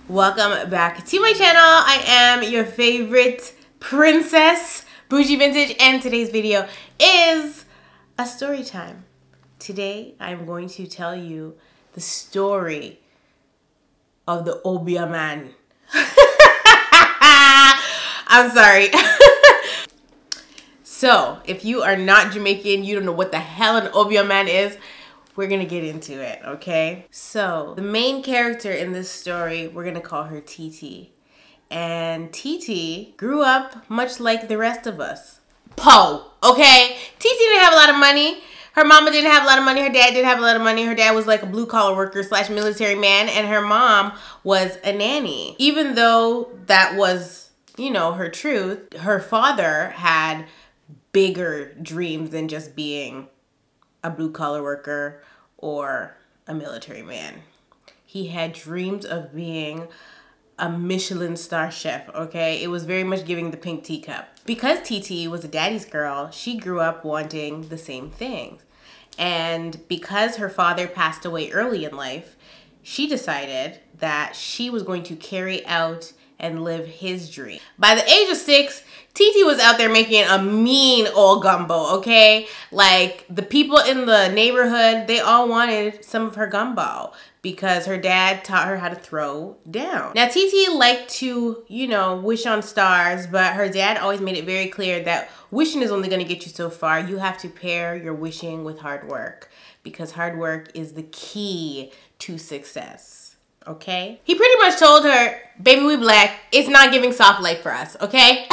Welcome back to my channel. I am your favorite princess, Bougie Vintage, and today's video is a story time. Today, I'm going to tell you the story of the Obeah man. I'm sorry. So, if you are not Jamaican, you don't know what the hell an Obeah man is, we're gonna get into it, okay? So, the main character in this story, we're gonna call her TT. And TT grew up much like the rest of us. Po, okay? TT didn't have a lot of money. Her mama didn't have a lot of money. Her dad didn't have a lot of money. Her dad was like a blue-collar worker / military man. And her mom was a nanny. Even though that was, you know, her truth, her father had bigger dreams than just being a blue-collar worker or a military man. He had dreams of being a Michelin star chef, okay? It was very much giving the pink teacup. Because TT was a daddy's girl, she grew up wanting the same things. And because her father passed away early in life, she decided that she was going to carry out and live his dream. By the age of 6, TT was out there making a mean old gumbo, okay? Like, the people in the neighborhood, they all wanted some of her gumbo because her dad taught her how to throw down. Now, TT liked to, you know, wish on stars, but her dad always made it very clear that wishing is only gonna get you so far. You have to pair your wishing with hard work because hard work is the key to success. Okay? He pretty much told her, baby, we black. It's not giving soft life for us, okay?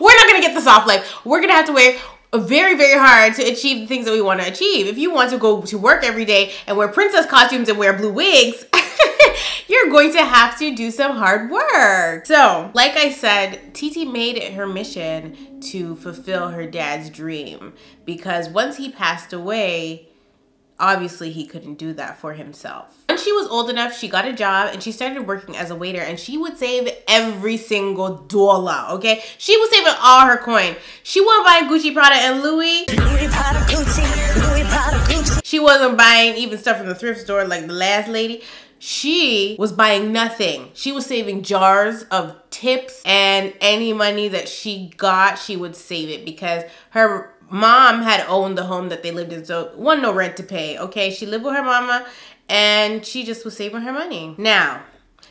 We're not gonna get the soft life. We're gonna have to work very, very hard to achieve the things that we want to achieve. If you want to go to work every day and wear princess costumes and wear blue wigs, you're going to have to do some hard work. So, like I said, TT made it her mission to fulfill her dad's dream because once he passed away, obviously, he couldn't do that for himself. When she was old enough, she got a job and she started working as a waiter and she would save every single dollar, okay? She was saving all her coin. She wasn't buying Gucci, Prada, and Louis. She wasn't buying even stuff from the thrift store like the last lady. She was buying nothing. She was saving jars of tips and any money that she got, she would save it because her mom had owned the home that they lived in, so wasn't no rent to pay, okay? She lived with her mama, and she just was saving her money. Now,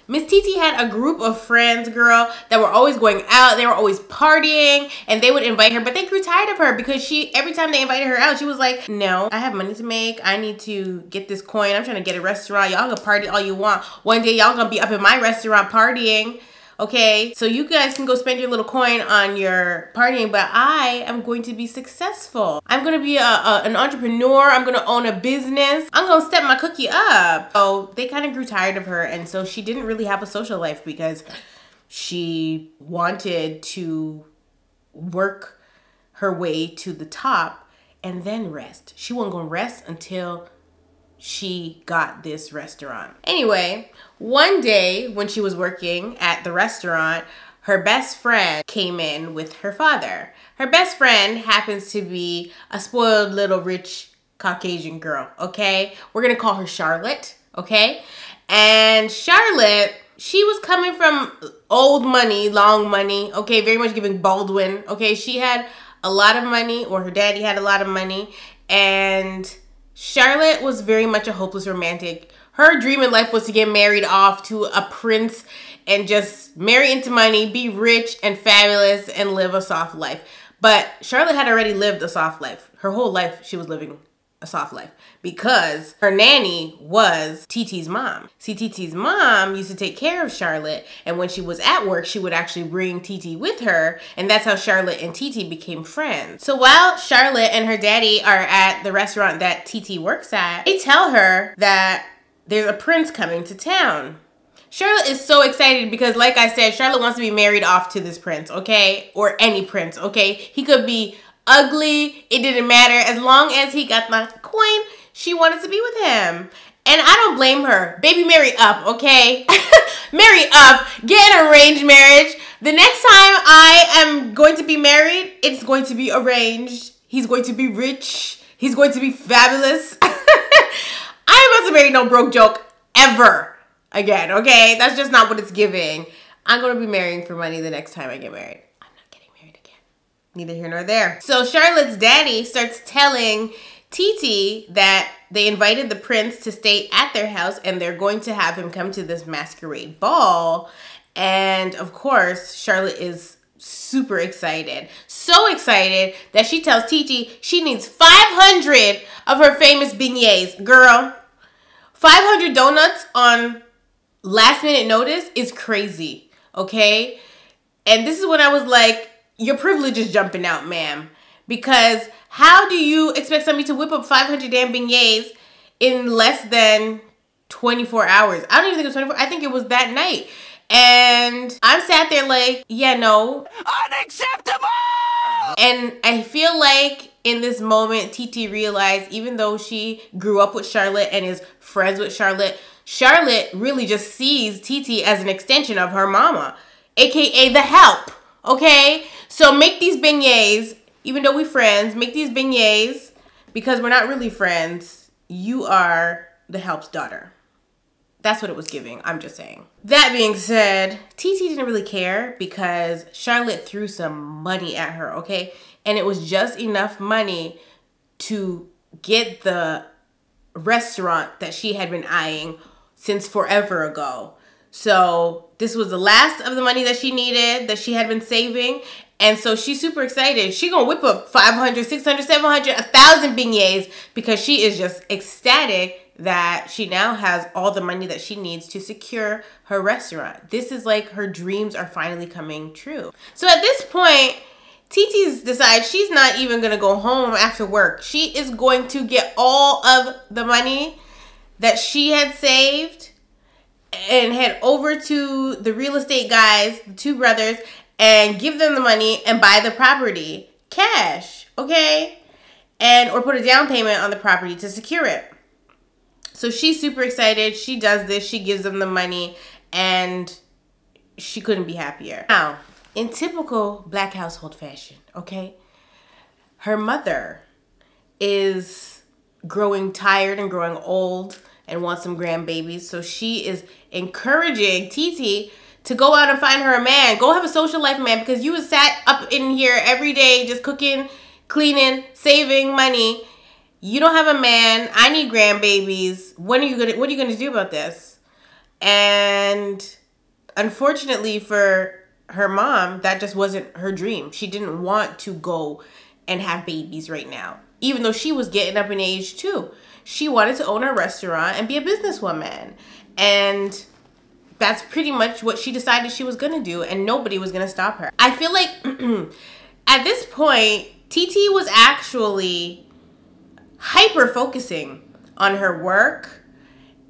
Miss TT had a group of friends, girl, that were always going out. They were always partying, and they would invite her, but they grew tired of her because every time they invited her out, she was like, no, I have money to make. I need to get this coin. I'm trying to get a restaurant. Y'all can party all you want. One day, y'all gonna be up in my restaurant partying. Okay, so you guys can go spend your little coin on your partying, but I am going to be successful. I'm gonna be an entrepreneur. I'm gonna own a business. I'm gonna step my cookie up. So they kind of grew tired of her, and so she didn't really have a social life because she wanted to work her way to the top and then rest. She wasn't gonna rest until she got this restaurant. Anyway, one day when she was working at the restaurant, her best friend came in with her father. Her best friend happens to be a spoiled little rich Caucasian girl, okay? We're gonna call her Charlotte, okay? And Charlotte, she was coming from old money, long money, okay? Very much giving Baldwin, okay? She had a lot of money, or her daddy had a lot of money, and Charlotte was very much a hopeless romantic. Her dream in life was to get married off to a prince and just marry into money, be rich and fabulous, and live a soft life. But Charlotte had already lived a soft life. Her whole life, she was living a soft life because her nanny was TT's mom. See, TT's mom used to take care of Charlotte, and when she was at work, she would actually bring TT with her, and that's how Charlotte and TT became friends. So while Charlotte and her daddy are at the restaurant that TT works at, they tell her that there's a prince coming to town. Charlotte is so excited because, like I said, Charlotte wants to be married off to this prince, okay? Or any prince, okay? He could be ugly, it didn't matter. As long as he got the coin, she wanted to be with him. And I don't blame her. Baby, marry up, okay? Marry up. Get an arranged marriage. The next time I am going to be married, it's going to be arranged. He's going to be rich. He's going to be fabulous. I ain't about to marry no broke joke ever. again, okay? That's just not what it's giving. I'm going to be marrying for money the next time I get married. I'm not getting married again. Neither here nor there. So Charlotte's daddy starts telling Titi that they invited the prince to stay at their house and they're going to have him come to this masquerade ball. And of course, Charlotte is super excited. So excited that she tells Titi she needs 500 of her famous beignets. Girl, 500 donuts on last minute notice is crazy, okay? And this is when I was like, your privilege is jumping out, ma'am. Because how do you expect somebody to whip up 500 damn beignets in less than 24 hours? I don't even think it was 24. I think it was that night. And I'm sat there like, yeah, no. Unacceptable! And I feel like in this moment, Titi realized even though she grew up with Charlotte and is friends with Charlotte, Charlotte really just sees Titi as an extension of her mama, aka the help, okay? So make these beignets, even though we're friends, make these beignets because we're not really friends. You are the help's daughter. That's what it was giving. I'm just saying. That being said, Titi didn't really care because Charlotte threw some money at her, okay? And it was just enough money to get the restaurant that she had been eyeing since forever ago. So this was the last of the money that she needed, that she had been saving. And so she's super excited. She gonna whip up 500, 600, 700, 1,000 beignets because she is just ecstatic that she now has all the money that she needs to secure her restaurant. This is like her dreams are finally coming true. So at this point, Titi's decides she's not even gonna go home after work. She is going to get all of the money that she had saved and head over to the real estate guys, the two brothers, and give them the money and buy the property. Cash, okay? Or put a down payment on the property to secure it. So she's super excited. She does this. She gives them the money and she couldn't be happier. Now, in typical Black household fashion, okay, her mother is growing tired and growing old and wants some grandbabies. So she is encouraging Titi to go out and find her a man. Go have a social life, man, because you was sat up in here every day just cooking, cleaning, saving money. You don't have a man. I need grandbabies. What are you gonna do about this? And unfortunately for her mom, that just wasn't her dream. She didn't want to go and have babies right now, even though she was getting up in age too. She wanted to own a restaurant and be a businesswoman. And that's pretty much what she decided she was gonna do, and nobody was gonna stop her. I feel like at this point, Titi was actually hyper focusing on her work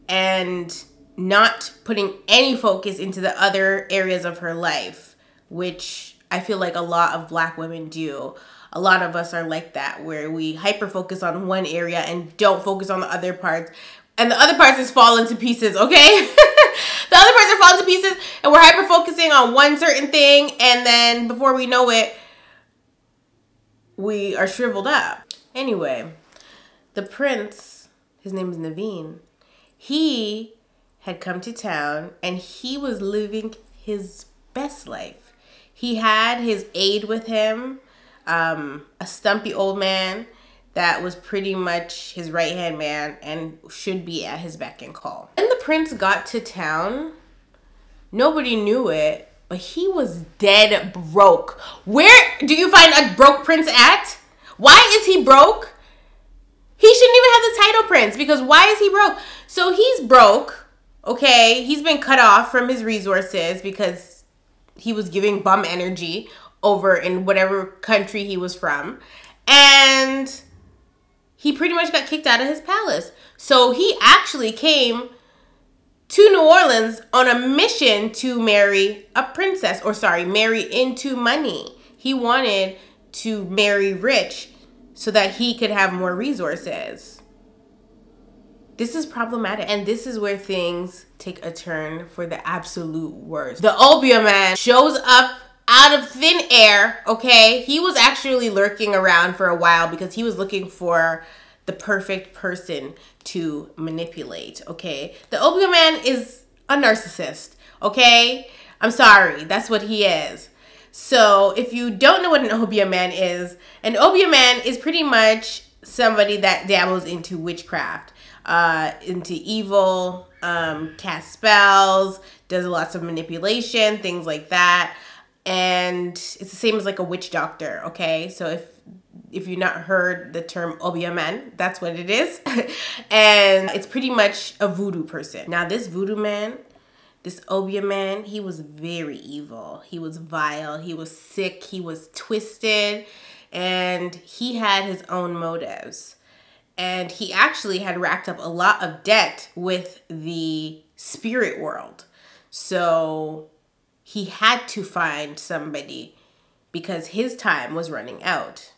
and not putting any focus into the other areas of her life, which I feel like a lot of Black women do. A lot of us are like that, where we hyper focus on one area and don't focus on the other parts. And the other parts just fall into pieces, okay? The other parts are falling to pieces and we're hyper focusing on one certain thing, and then before we know it, we are shriveled up. Anyway, the prince, his name is Naveen, he had come to town and he was living his best life. He had his aide with him, a stumpy old man that was pretty much his right-hand man and should be at his beck and call. When the prince got to town, nobody knew it, but he was dead broke. Where do you find a broke prince at? Why is he broke? He shouldn't even have the title prince, because why is he broke? So he's broke, okay? He's been cut off from his resources because he was giving bum energy over in whatever country he was from. And he pretty much got kicked out of his palace. So he actually came to New Orleans on a mission to marry a princess, or sorry, marry into money. He wanted to marry rich so that he could have more resources. This is problematic, and this is where things take a turn for the absolute worst. The Obeah man shows up out of thin air, okay? He was actually lurking around for a while because he was looking for the perfect person to manipulate, okay? The Obeah man is a narcissist, okay? I'm sorry, that's what he is. So if you don't know what an Obeah man is, an Obeah man is pretty much somebody that dabbles into witchcraft, into evil, casts spells, does lots of manipulation, things like that. And it's the same as like a witch doctor, okay? So if you've not heard the term Obeah man, that's what it is. And it's pretty much a voodoo person. Now this voodoo man, this Obeah man, he was very evil. He was vile. He was sick. He was twisted. And he had his own motives. And he actually had racked up a lot of debt with the spirit world. So he had to find somebody because his time was running out.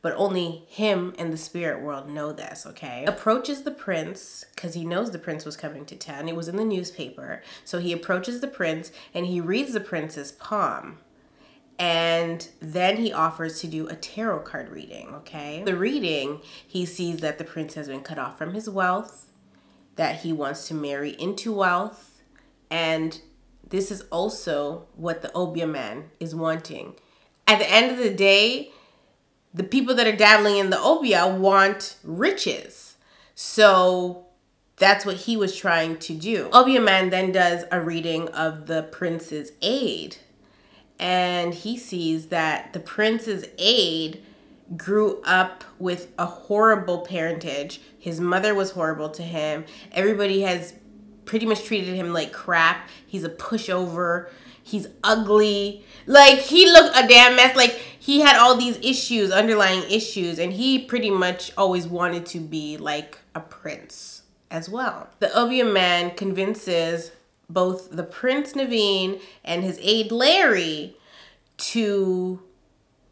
But only him and the spirit world know this, okay? Approaches the prince, because he knows the prince was coming to town. It was in the newspaper. So he approaches the prince and he reads the prince's palm. And then he offers to do a tarot card reading, okay? The reading, he sees that the prince has been cut off from his wealth, that he wants to marry into wealth, and this is also what the Obeah man is wanting. At the end of the day, the people that are dabbling in the Obeah want riches. So that's what he was trying to do. Obeah man then does a reading of the prince's aide. And he sees that the prince's aide grew up with a horrible parentage. His mother was horrible to him. Everybody has pretty much treated him like crap. He's a pushover. He's ugly. Like, he looked a damn mess. Like, he had all these issues, underlying issues, and he pretty much always wanted to be like a prince as well. The Obeah man convinces both the Prince Naveen and his aide Larry to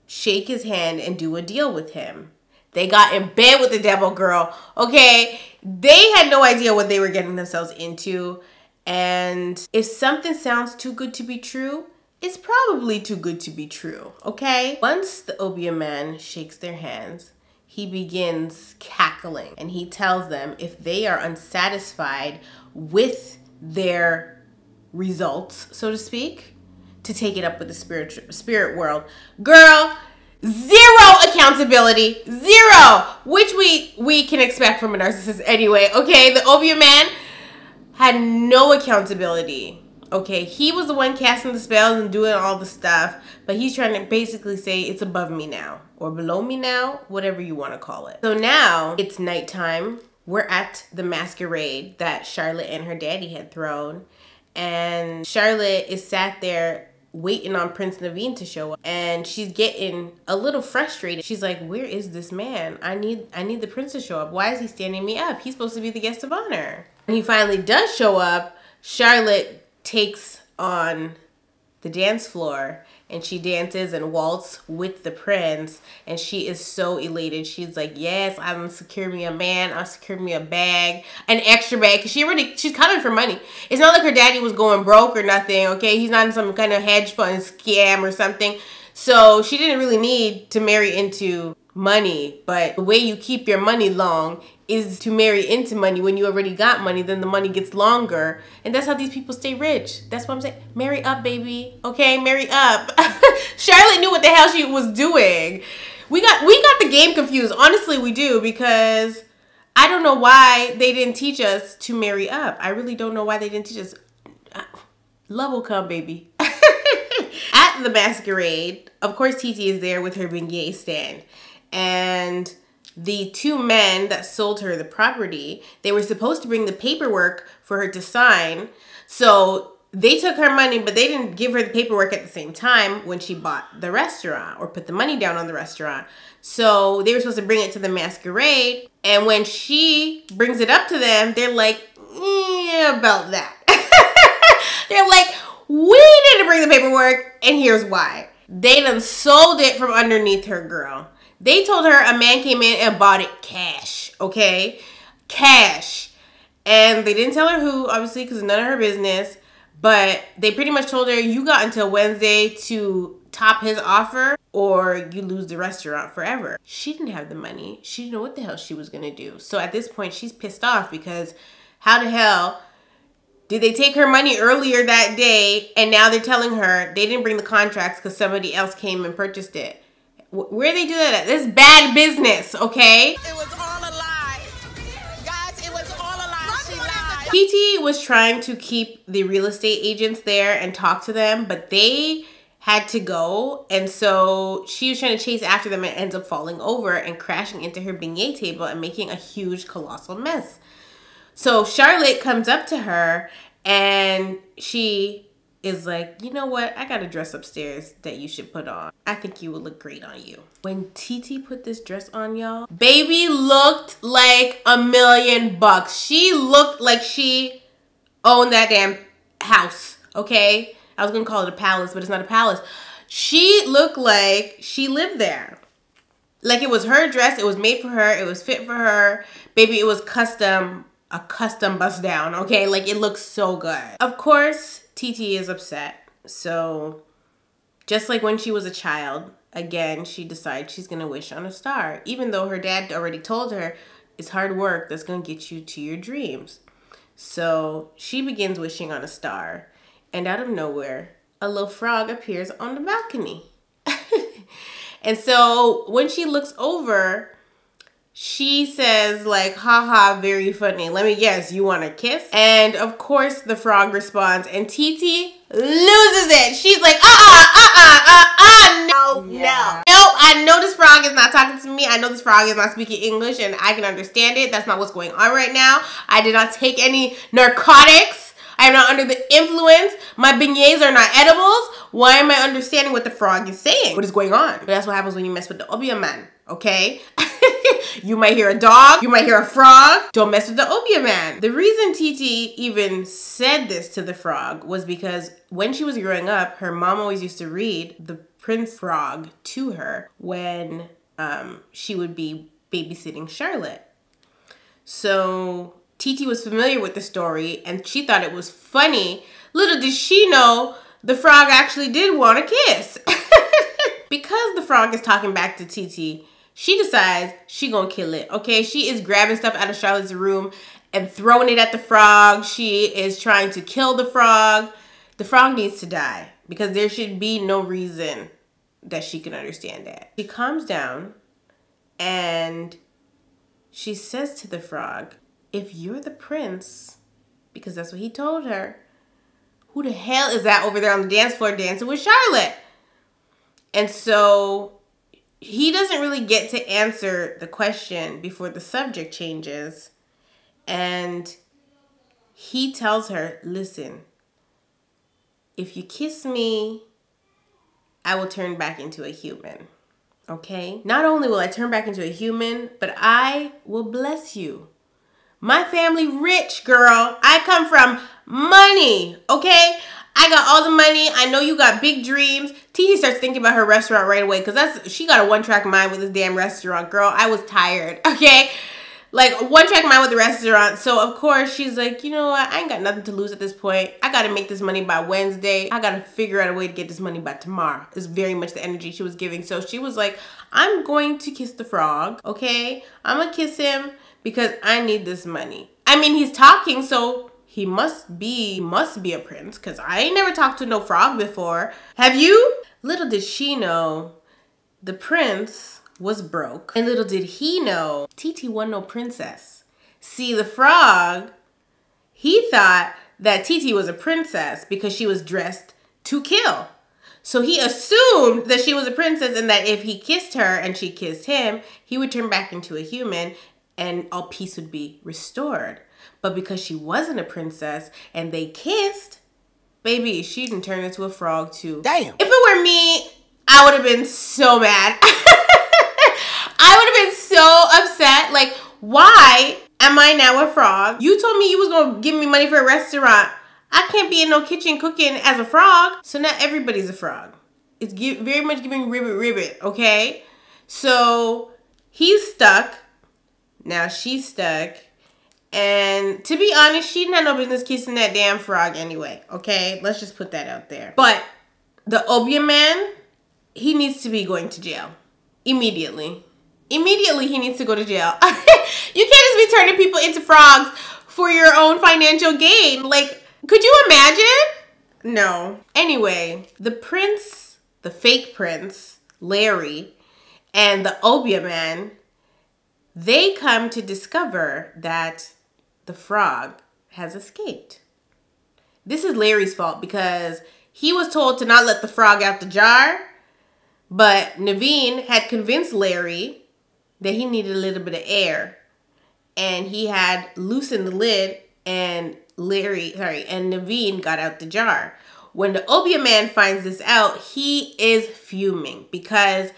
shake his hand and do a deal with him. They got in bed with the devil, girl. Okay, they had no idea what they were getting themselves into. And if something sounds too good to be true, it's probably too good to be true, okay? Once the Obeah man shakes their hands, he begins cackling and he tells them if they are unsatisfied with their results, so to speak, to take it up with the spirit world. Girl, zero accountability, zero, which we can expect from a narcissist anyway, okay? The Obeah man had no accountability. Okay, he was the one casting the spells and doing all the stuff, but he's trying to basically say it's above me now or below me now, whatever you want to call it. So now it's nighttime. We're at the masquerade that Charlotte and her daddy had thrown, and Charlotte is sat there waiting on Prince Naveen to show up, and she's getting a little frustrated. She's like, where is this man? I need the prince to show up. Why is he standing me up? He's supposed to be the guest of honor. When he finally does show up, Charlotte takes on the dance floor and she dances and waltzes with the prince, and she is so elated. She's like, yes, I'm secured me a man, I'll secure me a bag, an extra bag, because she's coming for money. It's not like her daddy was going broke or nothing, okay? He's not in some kind of hedge fund scam or something. So she didn't really need to marry into money, but the way you keep your money long is to marry into money. When you already got money, then the money gets longer, and that's how these people stay rich. That's what I'm saying. Marry up, baby. Okay, marry up. Charlotte knew what the hell she was doing. We got the game confused. Honestly, we do, because I don't know why they didn't teach us to marry up. I really don't know why they didn't teach us. Love will come, baby. At the masquerade, of course, Titi is there with her beignet stand. And the two men that sold her the property, they were supposed to bring the paperwork for her to sign. So they took her money, but they didn't give her the paperwork at the same time when she bought the restaurant or put the money down on the restaurant. So they were supposed to bring it to the masquerade. And when she brings it up to them, they're like, yeah, about that. They're like, we didn't bring the paperwork, and here's why. They done sold it from underneath her, girl. They told her a man came in and bought it cash, okay? Cash. And they didn't tell her who, obviously, because it's none of her business. But they pretty much told her, you got until Wednesday to top his offer or you lose the restaurant forever. She didn't have the money. She didn't know what the hell she was going to do. So at this point, she's pissed off because how the hell Did they take her money earlier that day and now they're telling her they didn't bring the contracts because somebody else came and purchased it? Where they do that at? This is bad business, okay? It was all a lie. Guys, it was all a lie. She lied. TT was trying to keep the real estate agents there and talk to them, but they had to go. And so she was trying to chase after them and ends up falling over and crashing into her beignet table and making a huge, colossal mess. So Charlotte comes up to her and she is like, you know what? I got a dress upstairs that you should put on. I think you will look great on you. When TT put this dress on, y'all, baby looked like $1,000,000. She looked like she owned that damn house, okay? I was gonna call it a palace, but it's not a palace. She looked like she lived there. Like it was her dress, it was made for her, it was fit for her. Baby, it was custom, a custom bust down, okay? Like it looks so good. Of course, TT is upset. So just like when she was a child, again, she decides she's gonna wish on a star. Even though her dad already told her it's hard work that's gonna get you to your dreams. So she begins wishing on a star. And out of nowhere, a little frog appears on the balcony. And so when she looks over, she says like, haha, very funny. Let me guess, you want a kiss? And of course the frog responds and TT loses it. She's like, no. No, I know this frog is not talking to me. I know this frog is not speaking English and I can understand it. That's not what's going on right now. I did not take any narcotics. I am not under the influence. My beignets are not edibles. Why am I understanding what the frog is saying? What is going on? But that's what happens when you mess with the Obeah man, okay? You might hear a dog. You might hear a frog. Don't mess with the Obeah man. The reason TT even said this to the frog was because when she was growing up, her mom always used to read the Prince Frog to her when she would be babysitting Charlotte. So TT was familiar with the story and she thought it was funny. Little did she know the frog actually did want a kiss. Because the frog is talking back to TT, she decides she gonna kill it, okay? She is grabbing stuff out of Charlotte's room and throwing it at the frog. She is trying to kill the frog. The frog needs to die because there should be no reason that she can understand that. She calms down and she says to the frog, if you're the prince, because that's what he told her, who the hell is that over there on the dance floor dancing with Charlotte? And so he doesn't really get to answer the question before the subject changes. And he tells her, listen, if you kiss me, I will turn back into a human, okay? Not only will I turn back into a human, but I will bless you. My family rich, girl. I come from money, okay? I got all the money. I know you got big dreams. TT starts thinking about her restaurant right away because she got a one-track mind with this damn restaurant, girl. I was tired, okay? Like, one-track mind with the restaurant. So, of course, she's like, you know what? I ain't got nothing to lose at this point. I got to make this money by Wednesday. I got to figure out a way to get this money by tomorrow. It's very much the energy she was giving. So, she was like, I'm going to kiss the frog, okay? I'm going to kiss him because I need this money. I mean, he's talking, so he must be a prince because I ain't never talked to no frog before. Have you? Little did she know the prince was broke. And little did he know TT wasn't no princess. See, the frog, he thought that TT was a princess because she was dressed to kill. So he assumed that she was a princess and that if he kissed her and she kissed him, he would turn back into a human and all peace would be restored. But because she wasn't a princess and they kissed, baby, she didn't turn into a frog too. Damn. If it were me, I would have been so mad. I would have been so upset. Like, why am I now a frog? You told me you was gonna give me money for a restaurant. I can't be in no kitchen cooking as a frog. So now everybody's a frog. It's very much giving ribbit, okay? So he's stuck. Now she's stuck. And to be honest, she didn't have no business kissing that damn frog anyway, okay? Let's just put that out there. But the Obeah man, he needs to be going to jail. Immediately. Immediately he needs to go to jail. You can't just be turning people into frogs for your own financial gain. Like, Could you imagine? No. Anyway, the prince, the fake prince, Larry, and the Obeah man, they come to discover that the frog has escaped. This is Larry's fault because he was told to not let the frog out the jar, but Naveen had convinced Larry that he needed a little bit of air, and he had loosened the lid, and Naveen got out the jar. When the Obeah man finds this out, he is fuming because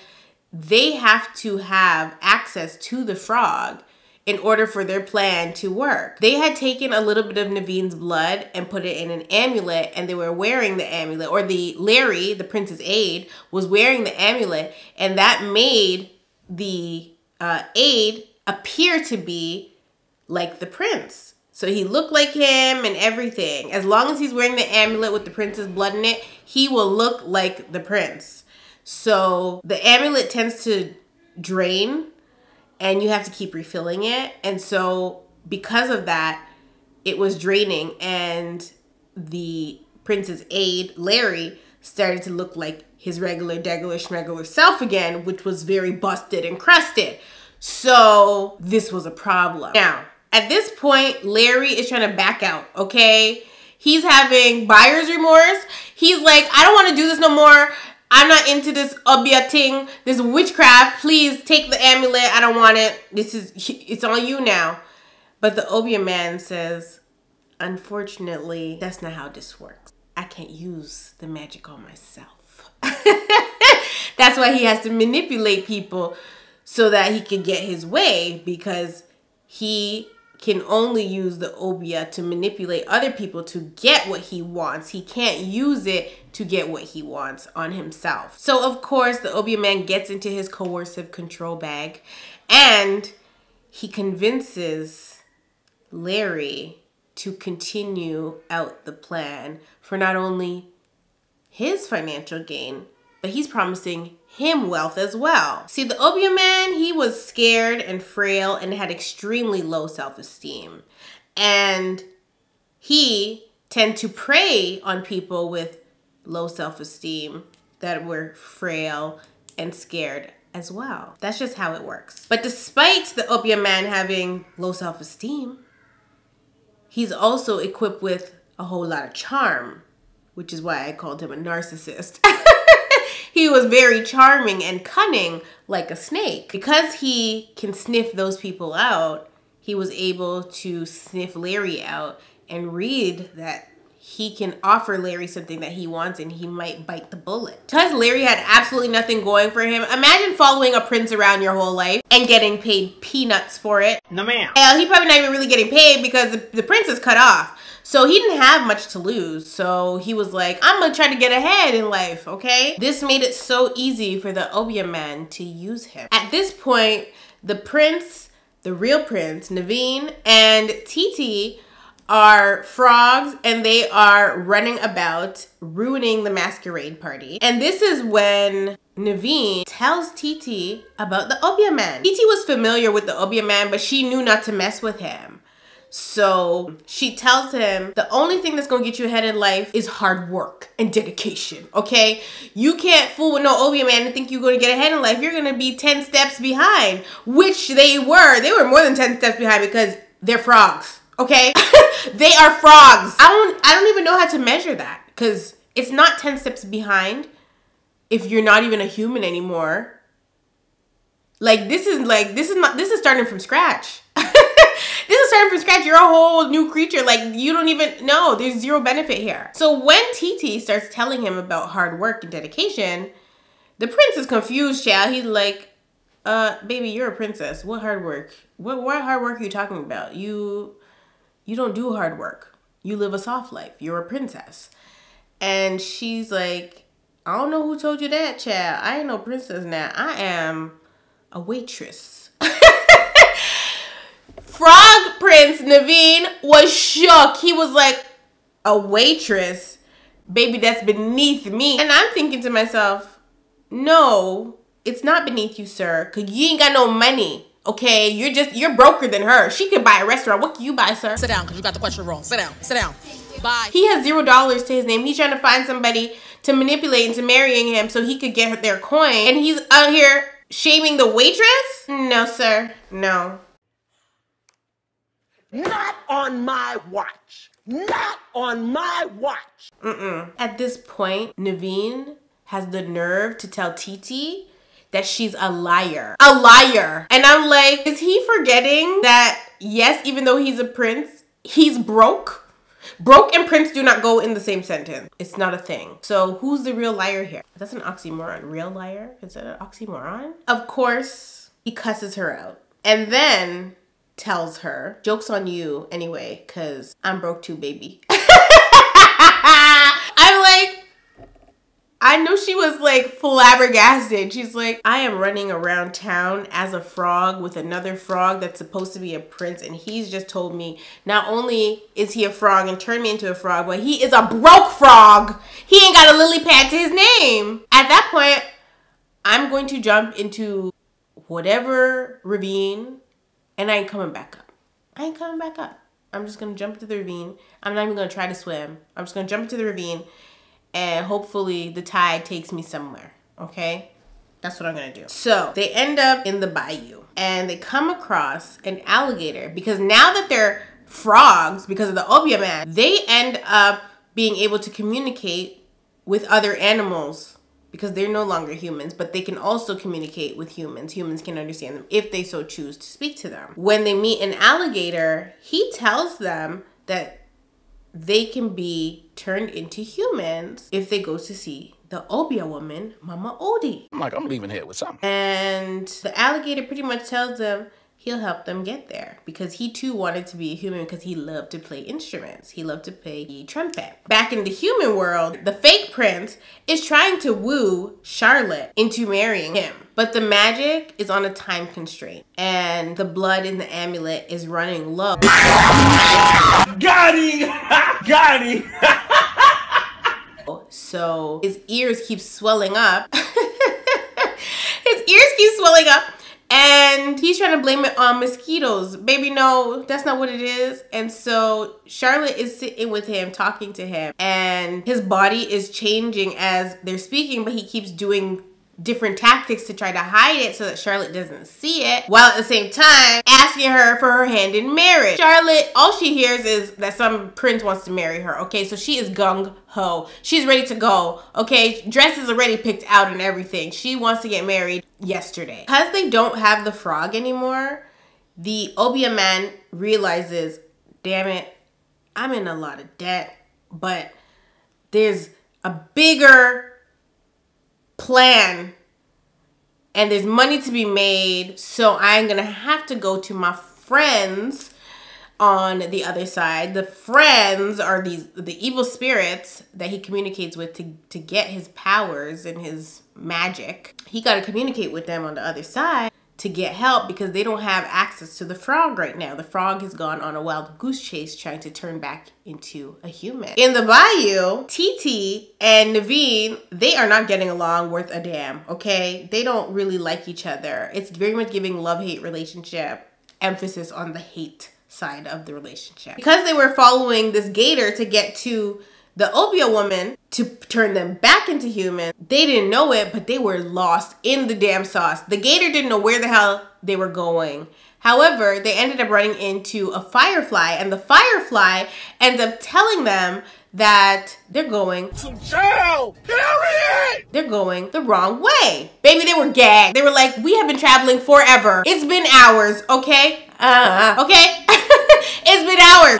they have to have access to the frog in order for their plan to work. They had taken a little bit of Naveen's blood and put it in an amulet, and they were wearing the amulet, or Larry, the prince's aide, was wearing the amulet, and that made the aide appear to be like the prince. So he looked like him and everything. As long as he's wearing the amulet with the prince's blood in it, he will look like the prince. So the amulet tends to drain and you have to keep refilling it. And so because of that, it was draining, and the prince's aide, Larry, started to look like his regular schmegular self again, which was very busted and crusted. So this was a problem. Now, at this point, Larry is trying to back out, okay? He's having buyer's remorse. He's like, I don't want to do this no more. I'm not into this Obeah thing, this witchcraft. Please take the amulet. I don't want it. It's on you now. But the Obeah man says, unfortunately, that's not how this works. I can't use the magic on myself. That's why he has to manipulate people so that he can get his way, because he can only use the Obeah to manipulate other people to get what he wants. He can't use it to get what he wants on himself. So of course, the Obeah man gets into his coercive control bag, and he convinces Larry to continue out the plan for not only his financial gain, but he's promising him wealth as well. See, the Obeah man, he was scared and frail and had extremely low self-esteem. And he tended to prey on people with low self-esteem that were frail and scared as well. That's just how it works. But despite the Obeah man having low self-esteem, he's also equipped with a whole lot of charm, which is why I called him a narcissist. He was very charming and cunning like a snake. Because he can sniff those people out, he was able to sniff Larry out and read that he can offer Larry something that he wants and he might bite the bullet. Because Larry had absolutely nothing going for him, imagine following a prince around your whole life and getting paid peanuts for it. No ma'am. Hell, he probably not even really getting paid because the prince is cut off. So he didn't have much to lose. So he was like, I'm gonna try to get ahead in life, okay? This made it so easy for the Obeah man to use him. At this point, the prince, the real prince, Naveen, and Titi are frogs, and they are running about ruining the masquerade party. And this is when Naveen tells Titi about the Obeah man. Titi was familiar with the Obeah man, but she knew not to mess with him. So she tells him the only thing that's gonna get you ahead in life is hard work and dedication, okay? You can't fool with no Obeah man and think you're gonna get ahead in life. You're gonna be 10 steps behind, which they were. They were more than 10 steps behind because they're frogs, okay? They are frogs. I don't even know how to measure that, because it's not 10 steps behind if you're not even a human anymore. Like this is starting from scratch. This is starting from scratch. You're a whole new creature. Like, you don't even know. There's zero benefit here. So when Titi starts telling him about hard work and dedication, the prince is confused, child. He's like, baby, you're a princess. What hard work? What hard work are you talking about? You don't do hard work. You live a soft life. You're a princess. And she's like, I don't know who told you that, child. I ain't no princess now. I am a waitress. Frog Prince Naveen was shook. He was like, a waitress? Baby, that's beneath me. And I'm thinking to myself, no, it's not beneath you, sir, because you ain't got no money, okay? You're broker than her. She could buy a restaurant. What can you buy, sir? Sit down, because you got the question wrong. Sit down. Sit down. Bye. He has $0 to his name. He's trying to find somebody to manipulate into marrying him so he could get their coin. And he's out here shaming the waitress? No, sir. No. Not on my watch. Not on my watch. At this point, Naveen has the nerve to tell Titi that she's a liar. A liar. And I'm like, is he forgetting that, yes, even though he's a prince, he's broke? Broke and prince do not go in the same sentence. It's not a thing. So who's the real liar here? That's an oxymoron. Real liar? Is that an oxymoron? Of course, he cusses her out. And then tells her, joke's on you anyway, because I'm broke too, baby. I'm like, I know she was like flabbergasted. She's like, I am running around town as a frog with another frog that's supposed to be a prince, and he's just told me not only is he a frog and turned me into a frog, but he is a broke frog. He ain't got a lily pad to his name. At that point, I'm going to jump into whatever ravine, and I ain't coming back up. I ain't coming back up. I'm just gonna jump into the ravine. I'm not even gonna try to swim. I'm just gonna jump into the ravine, and hopefully the tide takes me somewhere, okay? That's what I'm gonna do. So they end up in the bayou and they come across an alligator because now that they're frogs, because of the Obeah man, they end up being able to communicate with other animals because they're no longer humans, but they can also communicate with humans. Humans can understand them if they so choose to speak to them. When they meet an alligator, he tells them that they can be turned into humans if they go to see the Obeah woman, Mama Odie. I'm like, I'm leaving here with something. And the alligator pretty much tells them he'll help them get there because he too wanted to be a human because he loved to play instruments. He loved to play the trumpet. Back in the human world, the fake prince is trying to woo Charlotte into marrying him. But the magic is on a time constraint and the blood in the amulet is running low. Got him! Got him! So his ears keep swelling up. His ears keep swelling up. And he's trying to blame it on mosquitoes. Baby, no, that's not what it is. And so Charlotte is sitting with him, talking to him. And his body is changing as they're speaking, but he keeps doing different tactics to try to hide it so that Charlotte doesn't see it, while at the same time asking her for her hand in marriage. Charlotte, all she hears is that some prince wants to marry her, okay? So she is gung-ho. She's ready to go, okay? Dress is already picked out and everything. She wants to get married yesterday. Because they don't have the frog anymore, the Obeah man realizes, damn it, I'm in a lot of debt, but there's a bigger plan and there's money to be made, so I'm gonna have to go to my friends on the other side. The friends are the evil spirits that he communicates with to get his powers and his magic. He got to communicate with them on the other side to get help because they don't have access to the frog right now. The frog has gone on a wild goose chase trying to turn back into a human. In the bayou, Titi and Naveen, they are not getting along worth a damn, okay? They don't really like each other. It's very much giving love-hate relationship, emphasis on the hate side of the relationship. Because they were following this gator to get to the Obeah woman to turn them back into humans, they didn't know it, but they were lost in the damn sauce. The gator didn't know where the hell they were going. However, they ended up running into a firefly, and the firefly ends up telling them that they're going they're going the wrong way. Baby, they were gagged. They were like, we have been traveling forever. It's been hours, okay? Okay? It's been hours.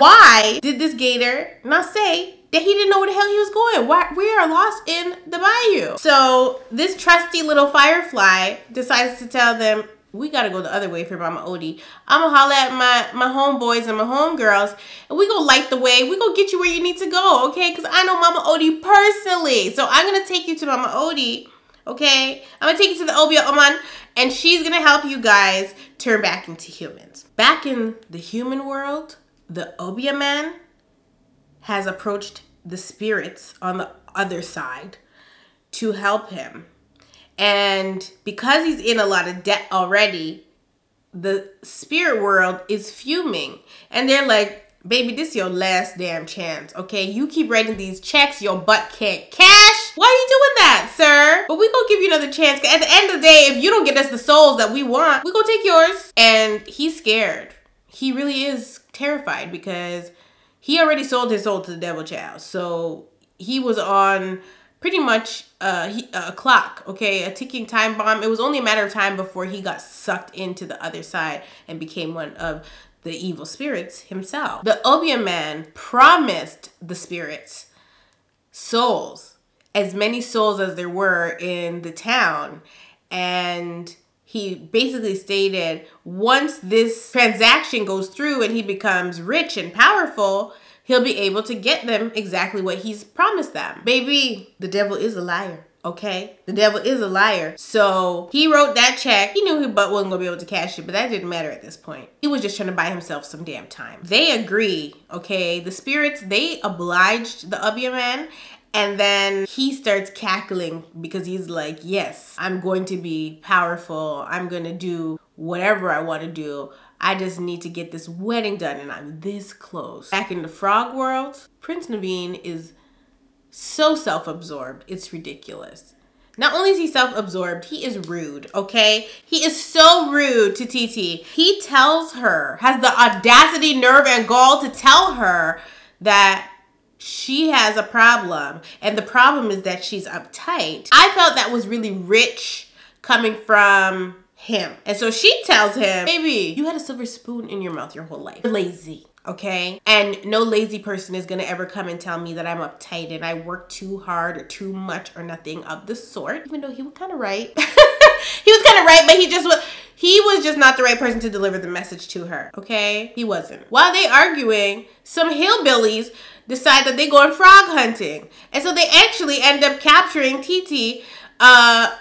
Why did this gator not say that he didn't know where the hell he was going? Why we are lost in the bayou? So this trusty little firefly decides to tell them, we gotta go the other way for Mama Odie. I'ma holla at my homeboys and my homegirls, and we gonna light the way. We gonna get you where you need to go, okay? Because I know Mama Odie personally. So I'm gonna take you to Mama Odie, okay? I'm gonna take you to the Obeah Oman, and she's gonna help you guys turn back into humans. Back in the human world, the Obeah man has approached the spirits on the other side to help him. And because he's in a lot of debt already, the spirit world is fuming. And they're like, Baby, this your last damn chance, okay? You keep writing these checks your butt can't cash. Why are you doing that, sir? But we gonna give you another chance. At the end of the day, if you don't get us the souls that we want, we gonna take yours. And he's scared. He really is terrified because he already sold his soul to the devil child. So he was on pretty much a clock, okay? A ticking time bomb. It was only a matter of time before he got sucked into the other side and became one of the evil spirits himself. The Obeah man promised the spirits souls, as many souls as there were in the town. And he basically stated, once this transaction goes through and he becomes rich and powerful, he'll be able to get them exactly what he's promised them. Baby, the devil is a liar, okay? The devil is a liar. So he wrote that check. He knew his butt wasn't gonna be able to cash it, but that didn't matter at this point. He was just trying to buy himself some damn time. They agree, okay? The spirits, they obliged the Obeah man. And then he starts cackling because he's like, yes, I'm going to be powerful. I'm going to do whatever I want to do. I just need to get this wedding done and I'm this close. Back in the frog world, Prince Naveen is so self-absorbed. It's ridiculous. Not only is he self-absorbed, he is rude, okay? He is so rude to TT. He tells her, has the audacity, nerve, and gall to tell her that she has a problem, and the problem is that she's uptight. I felt that was really rich coming from him. And so she tells him, baby, you had a silver spoon in your mouth your whole life. You're lazy, okay? And no lazy person is gonna ever come and tell me that I'm uptight and I work too hard or too much or nothing of the sort, even though he was kind of right. He was kind of right, but he was just not the right person to deliver the message to her, okay? He wasn't. While they arguing, some hillbillies decide that they going frog hunting. And so they actually end up capturing TT.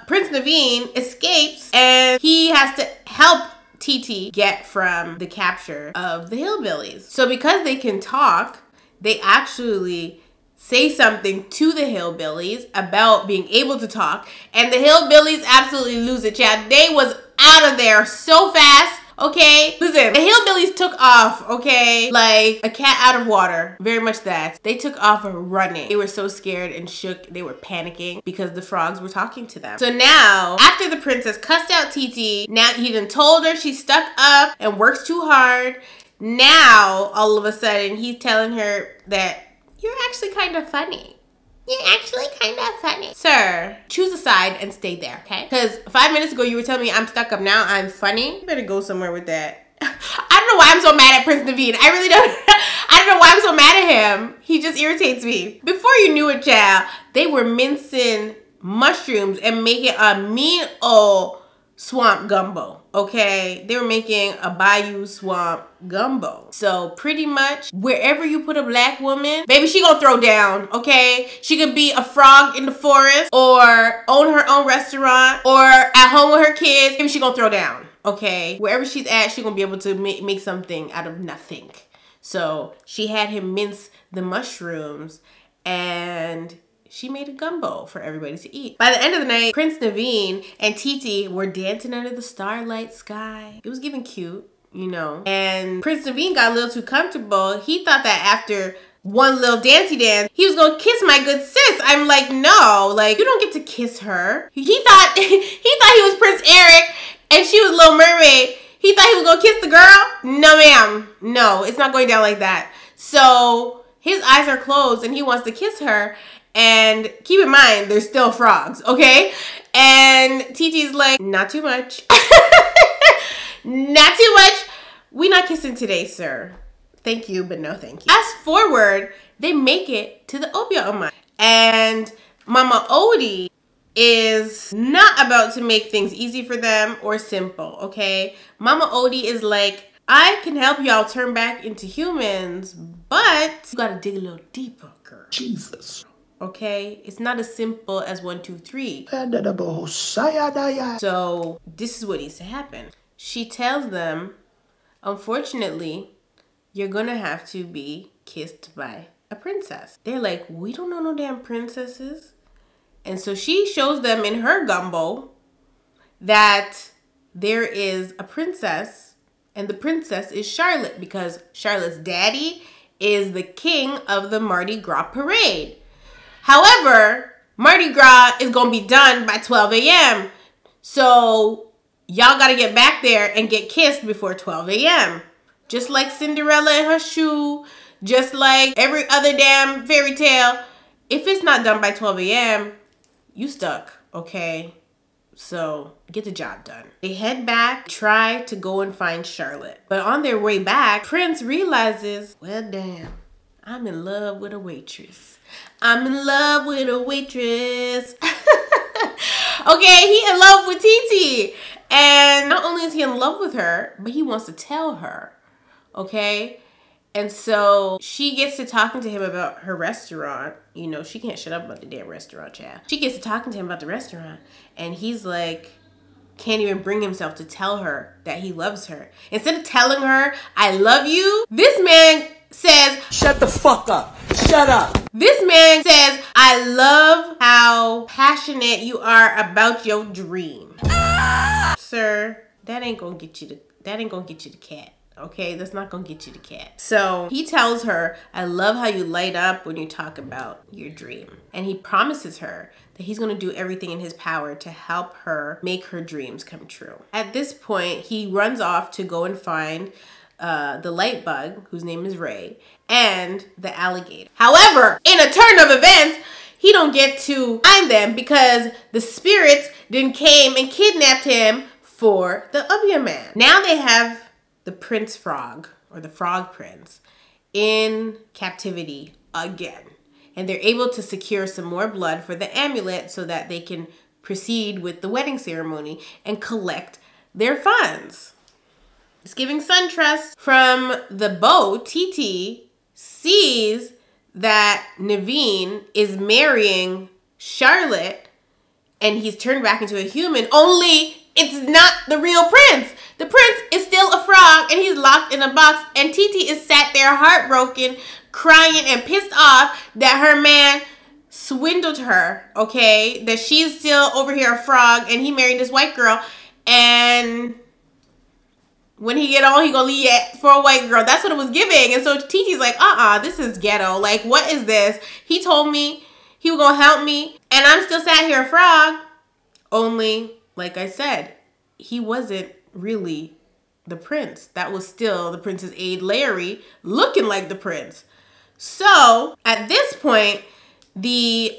Prince Naveen escapes and he has to help TT get from the capture of the hillbillies. So because they can talk, they actually say something to the hillbillies about being able to talk. And the hillbillies absolutely lose it, child. They was out of there so fast. Okay, listen, the hillbillies took off, okay, like a cat out of water. Very much that. They took off running. They were so scared and shook. They were panicking because the frogs were talking to them. So now, after the princess cussed out TT, now he done told her she's stuck up and works too hard. Now, all of a sudden, he's telling her that you're actually kind of funny. You're actually kind of funny. Sir, choose a side and stay there, okay? Because 5 minutes ago, you were telling me I'm stuck up. Now I'm funny. You better go somewhere with that. I don't know why I'm so mad at Prince Naveen. I really don't. I don't know why I'm so mad at him. He just irritates me. Before you knew it, child, they were mincing mushrooms and making a mean old swamp gumbo, okay? They were making a bayou swamp gumbo. So pretty much wherever you put a black woman, baby, she gonna throw down, okay? She could be a frog in the forest or own her own restaurant or at home with her kids. Maybe she gonna throw down, okay? Wherever she's at, she gonna be able to make something out of nothing. So she had him mince the mushrooms and she made a gumbo for everybody to eat. By the end of the night, Prince Naveen and TT were dancing under the starlight sky. It was giving cute, you know. And Prince Naveen got a little too comfortable. He thought that after one little dancey dance, he was gonna kiss my good sis. I'm like, no, like, you don't get to kiss her. He thought he was Prince Eric and she was Little Mermaid. He thought he was gonna kiss the girl? No, ma'am. No, it's not going down like that. So his eyes are closed and he wants to kiss her. And keep in mind, they're still frogs, okay? And TT's like, not too much. Not too much. We not kissing today, sir. Thank you, but no thank you. Fast forward, they make it to the Obeah. And Mama Odie is not about to make things easy for them or simple, okay? Mama Odie is like, I can help y'all turn back into humans, but you gotta dig a little deeper, girl. Jesus. Okay, it's not as simple as 1, 2, 3. So this is what needs to happen. She tells them, unfortunately, you're gonna have to be kissed by a princess. They're like, we don't know no damn princesses. And so she shows them in her gumbo that there is a princess And the princess is Charlotte because Charlotte's daddy is the king of the Mardi Gras parade. However, Mardi Gras is going to be done by 12 a.m. So y'all got to get back there and get kissed before 12 a.m. Just like Cinderella and her shoe, just like every other damn fairy tale. If it's not done by 12 a.m., you stuck, okay? So get the job done. They head back, try to go and find Charlotte. But on their way back, Prince realizes, well, damn, I'm in love with a waitress. I'm in love with a waitress. Okay, he in love with Titi. And not only is he in love with her, but he wants to tell her, okay? And so she gets to talking to him about her restaurant. You know, she can't shut up about the damn restaurant, child. She gets to talking to him about the restaurant. And he's like, can't even bring himself to tell her that he loves her. Instead of telling her, I love you, this man says, Shut the fuck up. Shut up. This man says, I love how passionate you are about your dream. Sir, that ain't gonna get you the cat. Okay, that's not gonna get you the cat. So he tells her, I love how you light up when you talk about your dream. And he promises her that he's gonna do everything in his power to help her make her dreams come true. At this point, he runs off to go and find the light bug, whose name is Ray, and the alligator. However, in a turn of events, he don't get to find them because the spirits then came and kidnapped him for the Obeah man. Now they have the Prince Frog, or the Frog Prince, in captivity again. And they're able to secure some more blood for the amulet so that they can proceed with the wedding ceremony and collect their funds. It's giving SunTrust. From the boat, Titi sees that Naveen is marrying Charlotte and he's turned back into a human, only it's not the real prince. The prince is still a frog and he's locked in a box, and Titi is sat there heartbroken, crying and pissed off that her man swindled her, okay? That she's still over here a frog and he married this white girl, and when he get on, he gonna leave it for a white girl. That's what it was giving. And so Titi's like, this is ghetto. Like, what is this? He told me he was gonna help me, and I'm still sat here a frog. Only, like I said, he wasn't really the prince. That was still the prince's aide, Larry, looking like the prince. So at this point, the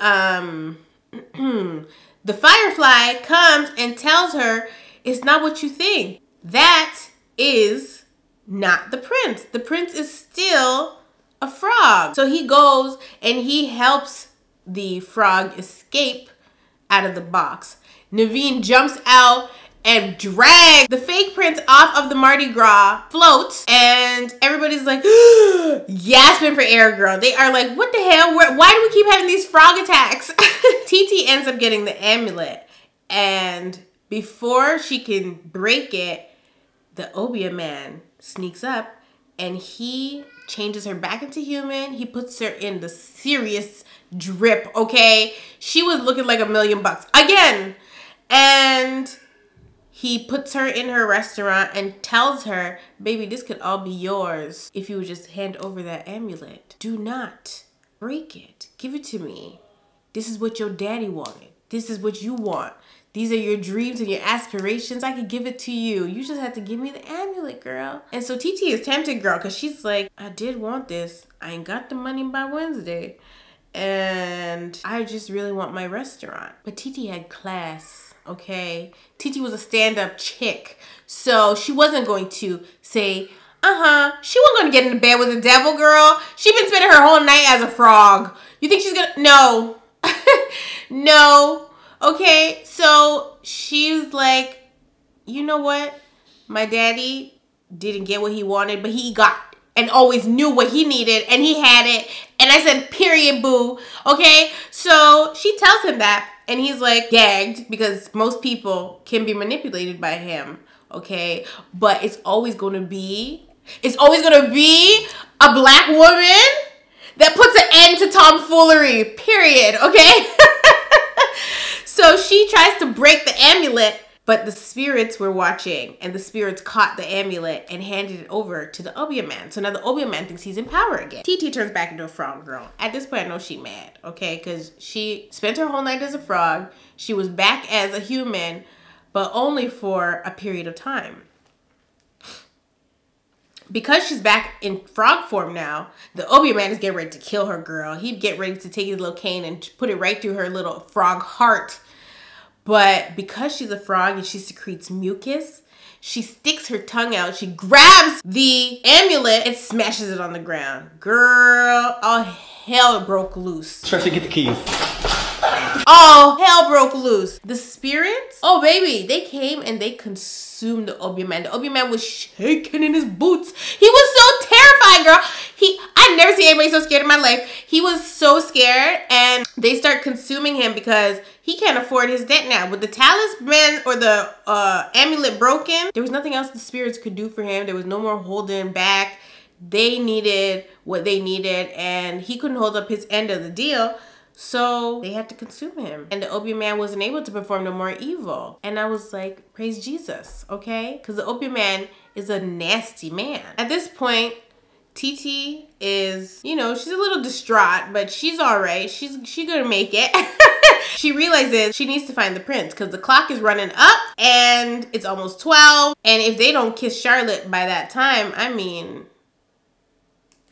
the firefly comes and tells her, it's not what you think. That is not the prince. The prince is still a frog. So he goes and he helps the frog escape out of the box. Naveen jumps out and drags the fake prince off of the Mardi Gras float, and everybody's like gasping for air, girl. They are like, what the hell? Why do we keep having these frog attacks? Titi ends up getting the amulet, and before she can break it, the Obeah man sneaks up and he changes her back into human. He puts her in the serious drip, okay? She was looking like $1,000,000 again. And he puts her in her restaurant and tells her, baby, this could all be yours if you would just hand over that amulet. Do not break it. Give it to me. This is what your daddy wanted. This is what you want. These are your dreams and your aspirations. I could give it to you. You just have to give me the amulet, girl. And so Titi is tempted, girl, because she's like, I did want this. I ain't got the money by Wednesday. And I just really want my restaurant. But Titi had class, okay? Titi was a stand-up chick. So she wasn't going to say, she wasn't going to get into bed with the devil, girl. She been spending her whole night as a frog. You think she's gonna? No. No. Okay, so she's like, you know what? My daddy didn't get what he wanted, but he got and always knew what he needed, and he had it. And I said, period, boo. Okay, so she tells him that, and he's like gagged because most people can be manipulated by him, okay? But it's always gonna be a black woman that puts an end to tomfoolery, period, okay? So she tries to break the amulet, But the spirits were watching, and the spirits caught the amulet and handed it over to the Obeah man. So now the Obeah man thinks he's in power again. TT turns back into a frog girl. At this point, I know she mad, okay? Because she spent her whole night as a frog. She was back as a human, but only for a period of time. Because she's back in frog form now, the Obeah man is getting ready to kill her, girl. He'd get ready to take his little cane and put it right through her little frog heart. But because she's a frog and she secretes mucus, she sticks her tongue out. She grabs the amulet and smashes it on the ground. Girl, all hell broke loose. Trisha, get the keys. All hell broke loose. The spirits, oh baby, they came and they consumed the Obeah man. The Obeah man was shaking in his boots. He was so terrified, girl. I've never seen anybody so scared in my life. He was so scared, and they start consuming him because he can't afford his debt now. With the talisman or the amulet broken, there was nothing else the spirits could do for him. There was no more holding back. They needed what they needed, and he couldn't hold up his end of the deal. So they had to consume him. And the Obeah man wasn't able to perform no more evil. And I was like, praise Jesus, okay? Because the Obeah man is a nasty man. At this point, TT is, you know, she's a little distraught, but she's all right. She's gonna make it. She realizes she needs to find the prince because the clock is running up and it's almost 12. And if they don't kiss Charlotte by that time, I mean,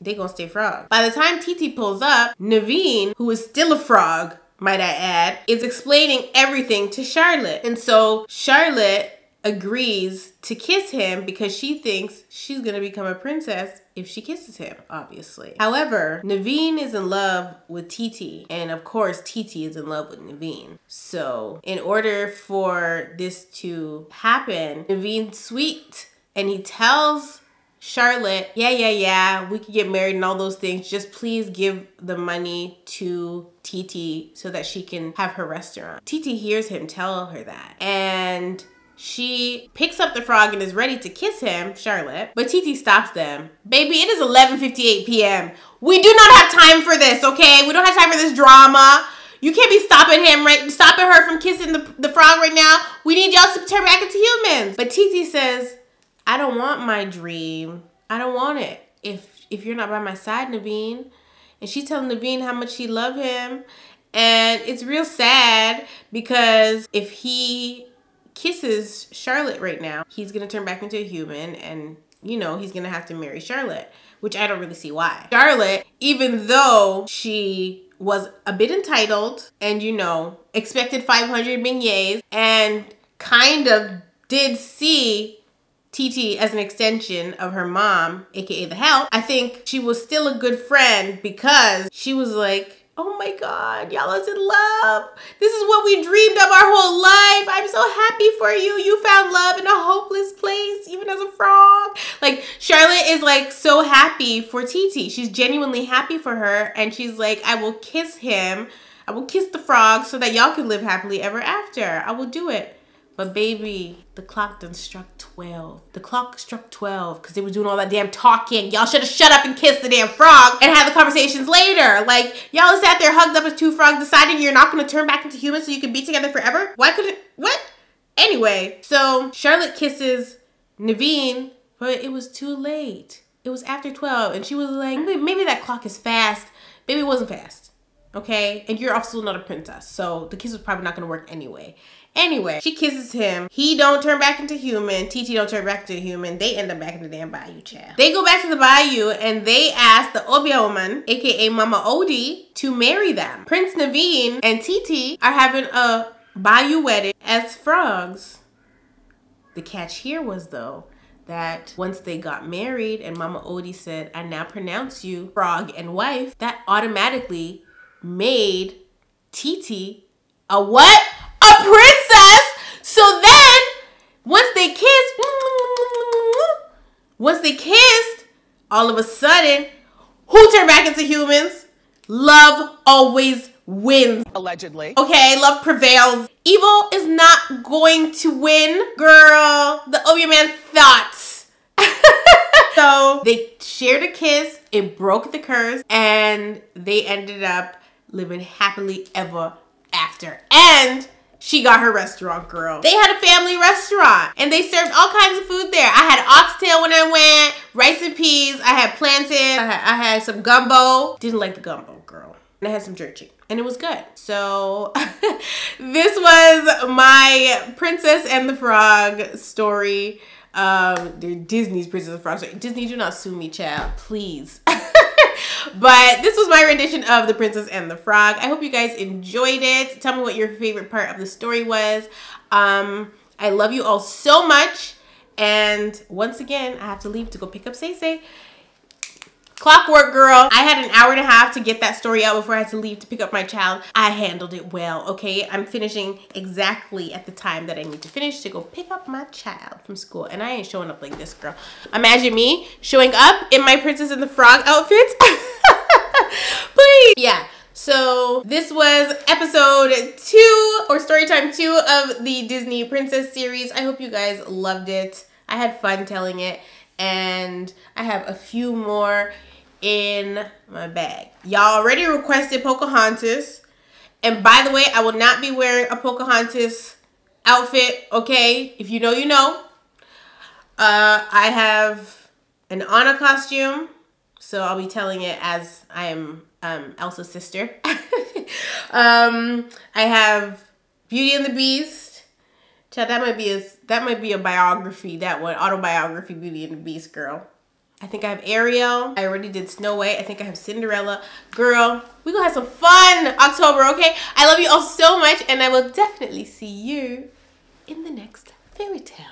they gonna stay frog. By the time TT pulls up, Naveen, who is still a frog, might I add, is explaining everything to Charlotte. And so Charlotte agrees to kiss him because she thinks she's gonna become a princess if she kisses him, obviously. However, Naveen is in love with TT, and of course TT is in love with Naveen. So in order for this to happen, Naveen's sweet, and he tells Charlotte, yeah, we could get married and all those things. Just please give the money to TT so that she can have her restaurant. TT hears him tell her that, and she picks up the frog and is ready to kiss him, Charlotte, but TT stops them. Baby, it is 11:58 p.m. We do not have time for this, okay? We don't have time for this drama. You can't be stopping her from kissing the frog right now. We need y'all to turn back into humans. But TT says, I don't want my dream. I don't want it if you're not by my side, Naveen. And she's telling Naveen how much she loves him. And it's real sad because if he kisses Charlotte right now, he's gonna turn back into a human, and you know, he's gonna have to marry Charlotte, which I don't really see why. Charlotte, even though she was a bit entitled and, you know, expected 500 beignets and kind of did see TT as an extension of her mom, aka the help, I think she was still a good friend because she was like, oh my God, y'all is in love. This is what we dreamed of our whole life. I'm so happy for you. You found love in a hopeless place, even as a frog. Like, Charlotte is like so happy for TT. She's genuinely happy for her. And she's like, I will kiss him. I will kiss the frog so that y'all can live happily ever after. I will do it. But baby, the clock done struck 12. The clock struck 12 because they were doing all that damn talking. Y'all should have shut up and kissed the damn frog and had the conversations later. Like, y'all sat there hugged up as two frogs deciding you're not going to turn back into humans so you can be together forever? Why couldn't, what? Anyway, so Charlotte kisses Naveen, but it was too late. It was after 12 and she was like, maybe that clock is fast. Baby, it wasn't fast, okay? And you're also not a princess, so the kiss was probably not going to work anyway. Anyway, she kisses him. He don't turn back into human. TT don't turn back into human. They end up back in the damn bayou, child. They go back to the bayou and they ask the Obeah woman, aka Mama Odie, to marry them. Prince Naveen and TT are having a bayou wedding as frogs. The catch here was, though, that once they got married and Mama Odie said, I now pronounce you frog and wife, that automatically made TT a what? A princess. So then, once they kissed, all of a sudden, who turned back into humans? Love always wins. Allegedly. Okay, love prevails. Evil is not going to win, girl. The Obeah man thought. So they shared a kiss, it broke the curse, and they ended up living happily ever after. And She got her restaurant, girl. They had a family restaurant and they served all kinds of food there. I had oxtail when I went, rice and peas. I had plantain. I had some gumbo. Didn't like the gumbo, girl. And I had some jerk chicken and it was good. So this was my Princess and the Frog story. Disney's Princess and the Frog story. Disney, do not sue me, child, please. But this was my rendition of The Princess and the Frog. I hope you guys enjoyed it. Tell me what your favorite part of the story was. I love you all so much. And once again, I have to leave to go pick up Say Say. Clockwork, girl. I had an hour and a half to get that story out before I had to leave to pick up my child. I handled it well, okay? I'm finishing exactly at the time that I need to finish to go pick up my child from school. And I ain't showing up like this, girl. Imagine me showing up in my Princess and the Frog outfit. Please. Yeah. So this was episode 2 or Storytime 2 of the Disney Princess series. I hope you guys loved it. I had fun telling it. And I have a few more in my bag. Y'all already requested Pocahontas. And by the way, I will not be wearing a Pocahontas outfit, okay? If you know, you know. I have an Anna costume. So I'll be telling it as I am Elsa's sister. I have Beauty and the Beast. Child, that might be a biography, that one. Autobiography, Beauty and the Beast, girl. I think I have Ariel. I already did Snow White. I think I have Cinderella. Girl, we're gonna have some fun October, okay? I love you all so much, and I will definitely see you in the next fairy tale.